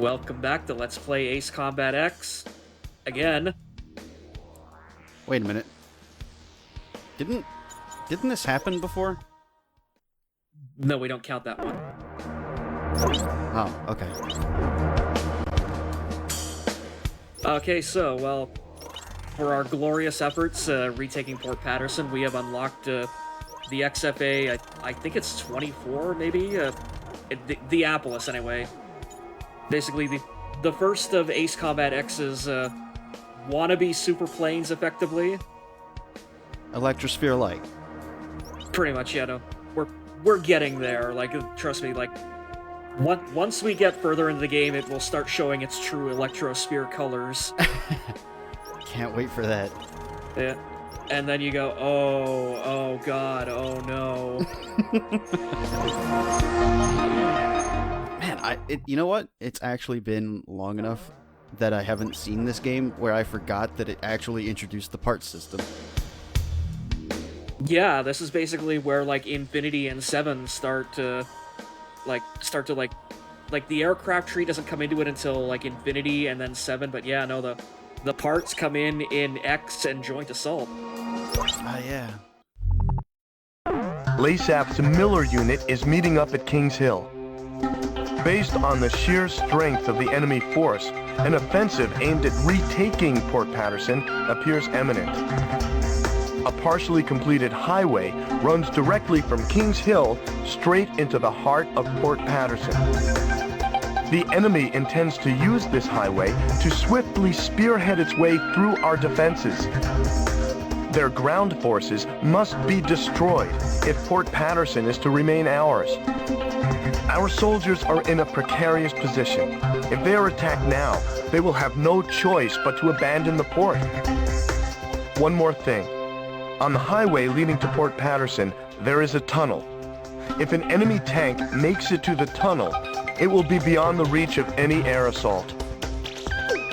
Welcome back to Let's Play Ace Combat X. Again. Wait a minute. Didn't this happen before? No, we don't count that one. Oh, okay. Okay, so, well, for our glorious efforts retaking Port Patterson, we have unlocked the XFA, I think it's 24, maybe? The Appalus, anyway. Basically, the first of Ace Combat X's wannabe super planes, effectively. Electrosphere light. Pretty much, yeah, no. We're getting there, like, trust me, like, once we get further into the game, it will start showing its true Electrosphere colors. Can't wait for that. Yeah. And then you go, oh god, oh no. Man, you know what? It's actually been long enough that I haven't seen this game where I forgot that it actually introduced the parts system. Yeah, this is basically where, like, Infinity and 7 start to the aircraft tree doesn't come into it until, like, Infinity and then 7, but yeah, no, the parts come in X and Joint Assault. Ah, yeah. LASAP's Miller unit is meeting up at Kingshill. Based on the sheer strength of the enemy force, an offensive aimed at retaking Port Patterson appears imminent. A partially completed highway runs directly from Kingshill straight into the heart of Port Patterson. The enemy intends to use this highway to swiftly spearhead its way through our defenses. Their ground forces must be destroyed if Port Patterson is to remain ours. Our soldiers are in a precarious position. If they are attacked now, they will have no choice but to abandon the port. One more thing. On the highway leading to Port Patterson, there is a tunnel. If an enemy tank makes it to the tunnel, it will be beyond the reach of any air assault.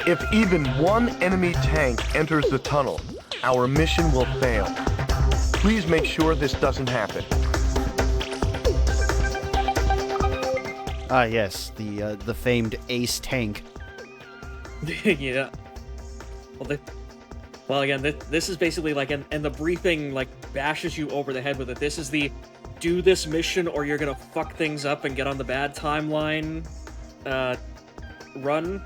If even one enemy tank enters the tunnel, our mission will fail. Please make sure this doesn't happen. Ah, yes, the famed Ace tank. Yeah. Well, again, this is basically like, and the briefing, like, bashes you over the head with it. This is the, do this mission or you're gonna fuck things up and get on the bad timeline, run.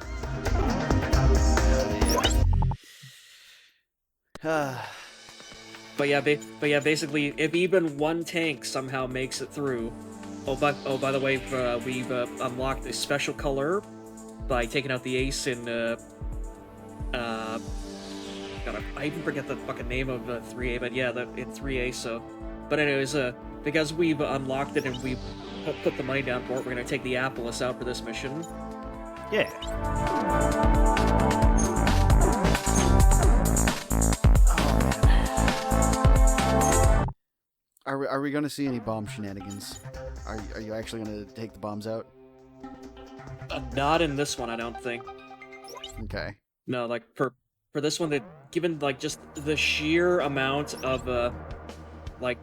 But yeah, basically, if even one tank somehow makes it through... Oh, by the way, we've unlocked a special color by taking out the Ace in, God, I even forget the fucking name of 3A, but yeah, in 3A, so... But anyways, because we've unlocked it and we've put the money down for it, we're gonna take the Appalus out for this mission. Yeah. Are we going to see any bomb shenanigans? Are you actually going to take the bombs out? Not in this one, I don't think. Okay. No, like, for this one, given, like, just the sheer amount of, like,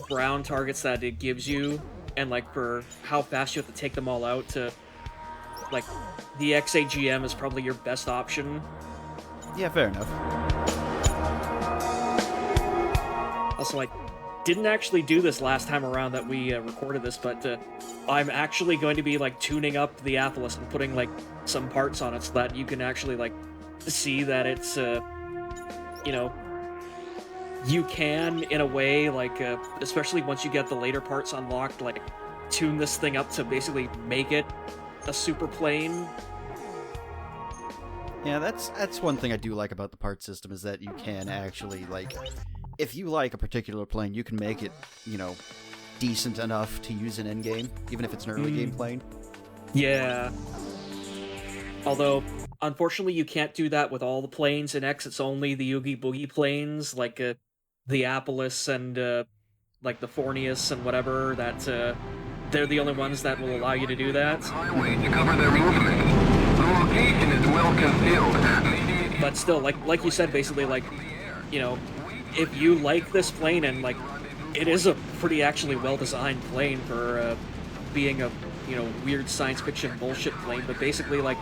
ground targets that it gives you, and, like, for how fast you have to take them all out to, like, the XAGM is probably your best option. Yeah, fair enough. Also, like, didn't actually do this last time around that we recorded this, but I'm actually going to be, like, tuning up the Appalus and putting, like, some parts on it so that you can actually, like, see that it's, you know, you can, in a way, like, especially once you get the later parts unlocked, like, tune this thing up to basically make it a super plane. Yeah, that's one thing I do like about the part system, is that you can actually, like, if you like a particular plane, you can make it, you know, decent enough to use in endgame, even if it's an early game plane. Yeah. Although, unfortunately, you can't do that with all the planes in X. It's only the Oogie Boogie planes, like the Appalus and, like, the Fornius and whatever, that, they're the only ones that will allow you to do that. Highway to cover their movement. The location is well concealed. But still, like you said, basically, like, you know, if you like this plane, and, like, it is a pretty actually well-designed plane for being a weird science fiction bullshit plane, but basically, like,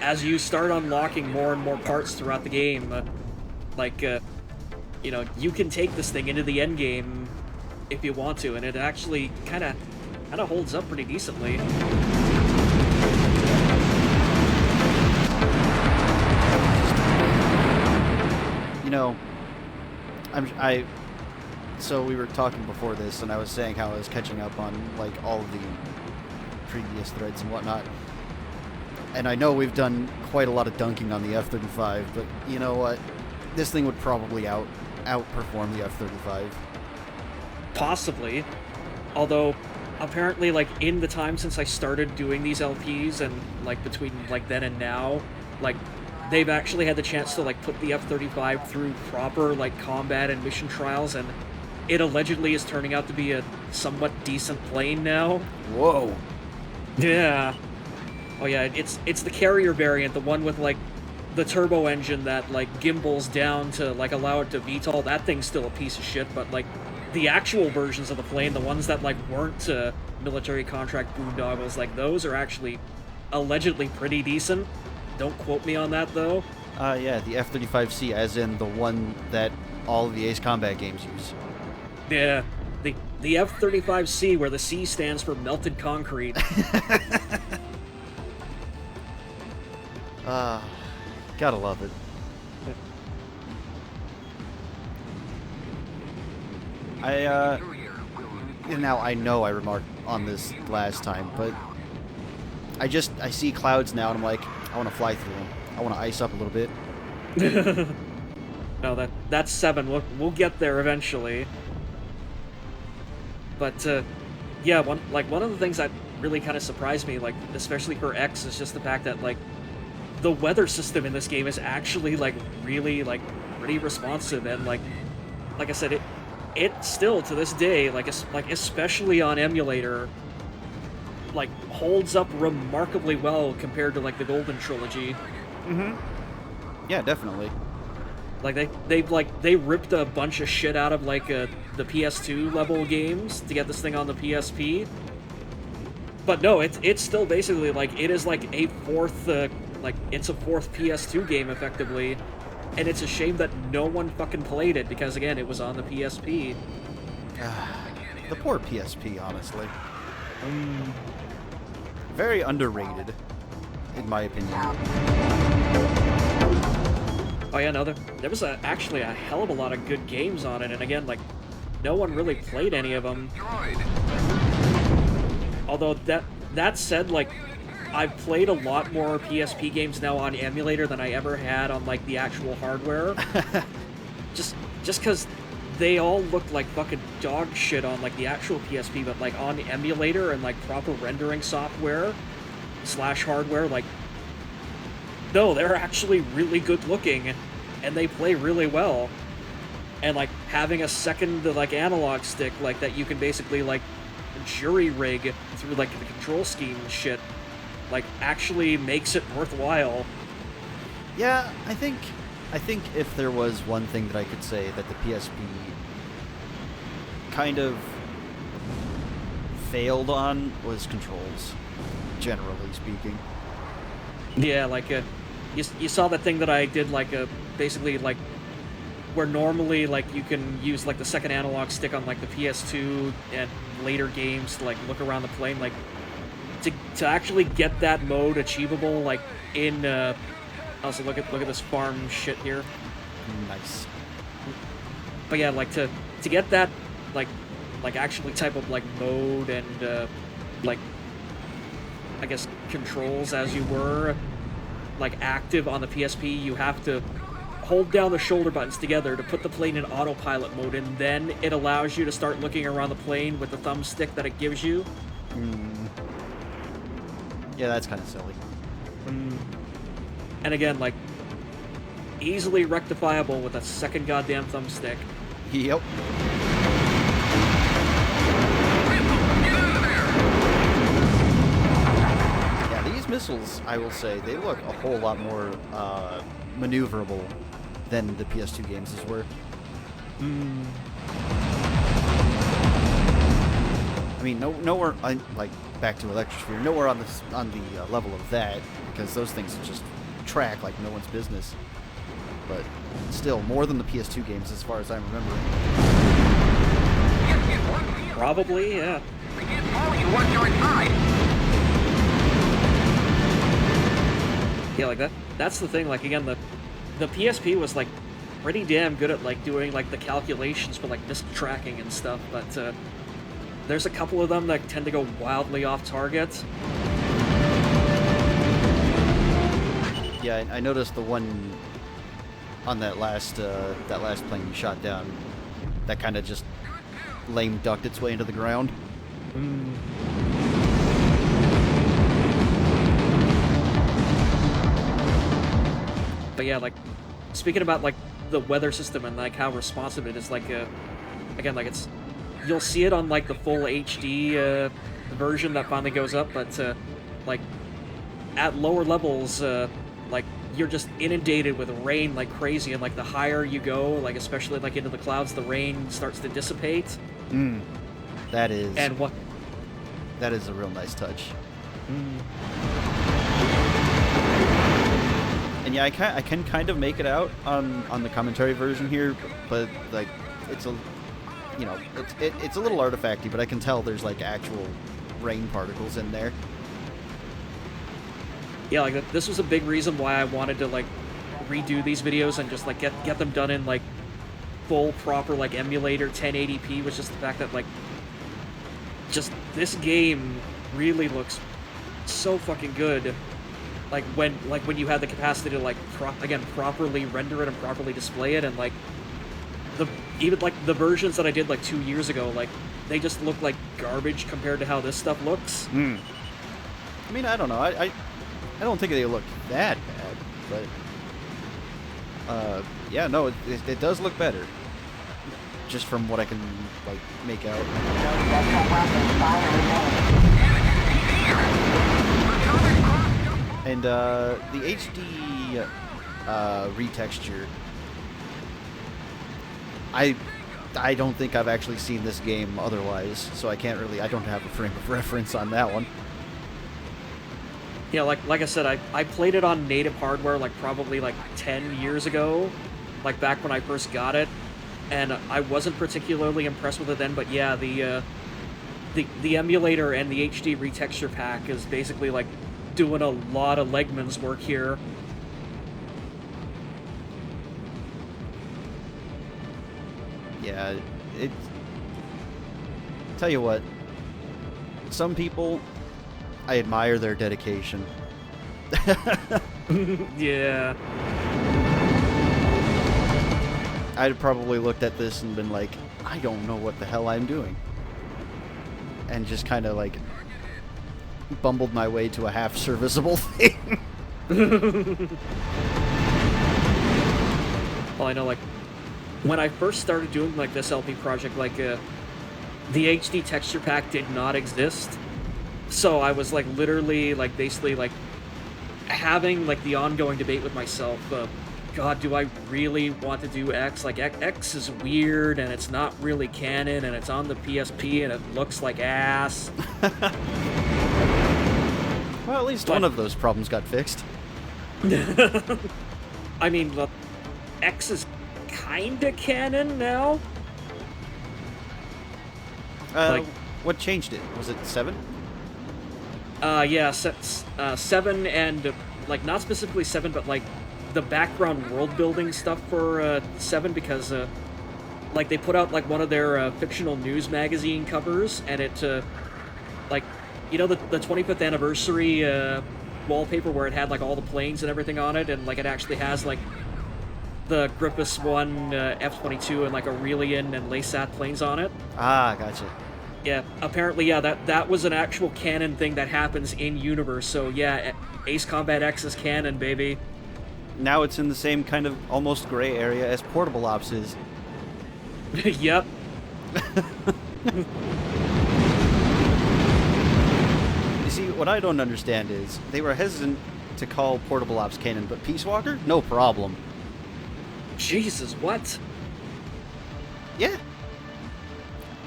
as you start unlocking more and more parts throughout the game, you can take this thing into the end game if you want to, and it actually kind of holds up pretty decently. So we were talking before this, and I was saying how I was catching up on, like, all of the previous threads and whatnot. And I know we've done quite a lot of dunking on the F-35, but you know what? This thing would probably outperform the F-35. Possibly. Although, apparently, like, in the time since I started doing these LPs, and, like, between, like, then and now, like, they've actually had the chance to, like, put the F-35 through proper, like, combat and mission trials, and it allegedly is turning out to be a somewhat decent plane now. Whoa. Yeah. Oh yeah, it's the carrier variant, the one with, like, the turbo engine that, like, gimbals down to, like, allow it to VTOL. That thing's still a piece of shit, but, like, the actual versions of the plane, the ones that, like, weren't military contract boondoggles, like, those are actually allegedly pretty decent. Don't quote me on that, though. Yeah, the F-35C, as in the one that all of the Ace Combat games use. Yeah, the F-35C, where the C stands for melted concrete. Gotta love it. Now I know I remarked on this last time, but I see clouds now, and I'm like, I want to fly through them. I want to ice up a little bit. No, that's 7. We'll get there eventually. But yeah, one of the things that really kind of surprised me, like, especially for X, is just the fact that, like, the weather system in this game is actually, like, really, like, pretty responsive, and like I said, it still to this day, like especially on emulator, like, holds up remarkably well compared to, like, the Golden Trilogy. Mm-hmm. Yeah, definitely. Like, they ripped a bunch of shit out of, like, the PS2 level games to get this thing on the PSP. But no, it's still basically, like, it is, like, a fourth, it's a fourth PS2 game, effectively. And it's a shame that no one fucking played it, because, again, it was on the PSP. The poor PSP, honestly. Very underrated, in my opinion. Oh yeah, no, there was actually a hell of a lot of good games on it, and again, like, no one really played any of them. Although, that said, like, I've played a lot more PSP games now on emulator than I ever had on, like, the actual hardware. just because they all look like fucking dog shit on, like, the actual PSP, but, like, on emulator and, like, proper rendering software / hardware, like, no, they're actually really good looking, and they play really well. And, like, having a second, like, analog stick, like, that you can basically, like, jury rig through, like, the control scheme and shit, like, actually makes it worthwhile. Yeah, I think if there was one thing that I could say that the PSP kind of failed on was controls, generally speaking. Yeah, like, you saw that thing that I did, like, basically, like, where normally, like, you can use, like, the second analog stick on, like, the PS2 and later games to, like, look around the plane, like, to actually get that mode achievable, like, in, also, look at this farm shit here. Nice. But yeah, like, to get that, like, actually type of, like, mode and, like, I guess, controls as you were, like, active on the PSP, you have to hold down the shoulder buttons together to put the plane in autopilot mode, and then it allows you to start looking around the plane with the thumbstick that it gives you. Yeah, that's kind of silly. And again, like, easily rectifiable with a second goddamn thumbstick. Yep. Yeah, these missiles, I will say, they look a whole lot more maneuverable than the PS2 games were. I mean, nowhere, like, back to Electrosphere. Nowhere on the level of that, because those things just track like no one's business. But still, more than the PS2 games as far as I remember. Probably, yeah. I can't follow you once you're inside. Yeah, like that's the thing, like, again, the PSP was, like, pretty damn good at, like, doing, like, the calculations for, like, missed tracking and stuff, but, there's a couple of them that tend to go wildly off target. Yeah, I noticed the one on that last plane you shot down, that kind of just lame ducked its way into the ground. But yeah, like, speaking about, like, the weather system and, like, how responsive it is, like, again, like, you'll see it on, like, the full HD, version that finally goes up, but, like, at lower levels, like, you're just inundated with rain like crazy, and, like, the higher you go, like, especially, like, into the clouds, the rain starts to dissipate. That is... And what... That is a real nice touch. And yeah, I can kind of make it out on the commentary version here, but, like, it's a... You know, it's a little artifacty, but I can tell there's, like, actual rain particles in there. Yeah, like, this was a big reason why I wanted to, like, redo these videos and just, like, get them done in, like, full, proper, like, emulator 1080p, was just the fact that, like, just this game really looks so fucking good. Like, when you had the capacity to, like, properly render it and properly display it, and, like, even, like, the versions that I did, like, 2 years ago, like, they just look like garbage compared to how this stuff looks. I mean, I don't know. I don't think they look that bad, but yeah, no, it does look better. Just from what I can, like, make out. And the HD retexture, I don't think I've actually seen this game otherwise, so I don't have a frame of reference on that one. Yeah, like I said, I played it on native hardware, like, probably, like, 10 years ago, like, back when I first got it, and I wasn't particularly impressed with it then, but yeah, the emulator and the HD retexture pack is basically, like, doing a lot of Legman's work here. Yeah, tell you what, some people, I admire their dedication. Yeah. I'd probably looked at this and been like, I don't know what the hell I'm doing. And just kind of, like, bumbled my way to a half-serviceable thing. Well, I know, like, when I first started doing, like, this LP project, like, the HD texture pack did not exist. So I was, like, literally, like, basically, like, having, like, the ongoing debate with myself, God, do I really want to do X? Like, X is weird, and it's not really canon, and it's on the PSP, and it looks like ass. Well, at least one of those problems got fixed. I mean, look, X is kinda canon now. Like, what changed it? Was it 7? Yeah, 7 and, like, not specifically 7, but, like, the background world-building stuff for, 7, because, like, they put out, like, one of their, fictional news magazine covers, and it, like, you know, the 25th anniversary, wallpaper where it had, like, all the planes and everything on it, and, like, it actually has, like, the Griffiths 1, F-22, and, like, Aurelian and Laysat planes on it. Ah, gotcha. Yeah, apparently, yeah, that was an actual canon thing that happens in-universe, so yeah, Ace Combat X is canon, baby. Now it's in the same kind of almost gray area as Portable Ops is. Yep. You see, what I don't understand is, they were hesitant to call Portable Ops canon, but Peace Walker? No problem. Jesus, what? Yeah.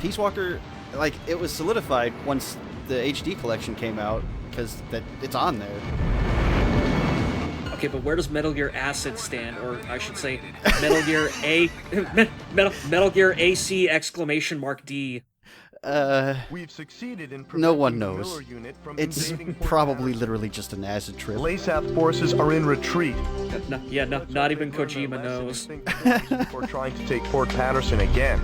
Peace Walker, like, it was solidified once the HD collection came out, because it's on there. Okay, but where does Metal Gear Acid stand? Or I should say, Metal Gear Metal Gear AC exclamation mark D. We've succeeded in No one preventing the knows. Miller unit from It's invading Port probably Patterson. literally just an acid trip. LASAT forces are in retreat. Not even Let's hope they Kojima learn their knows. lesson and think twice before trying to take Port Patterson again.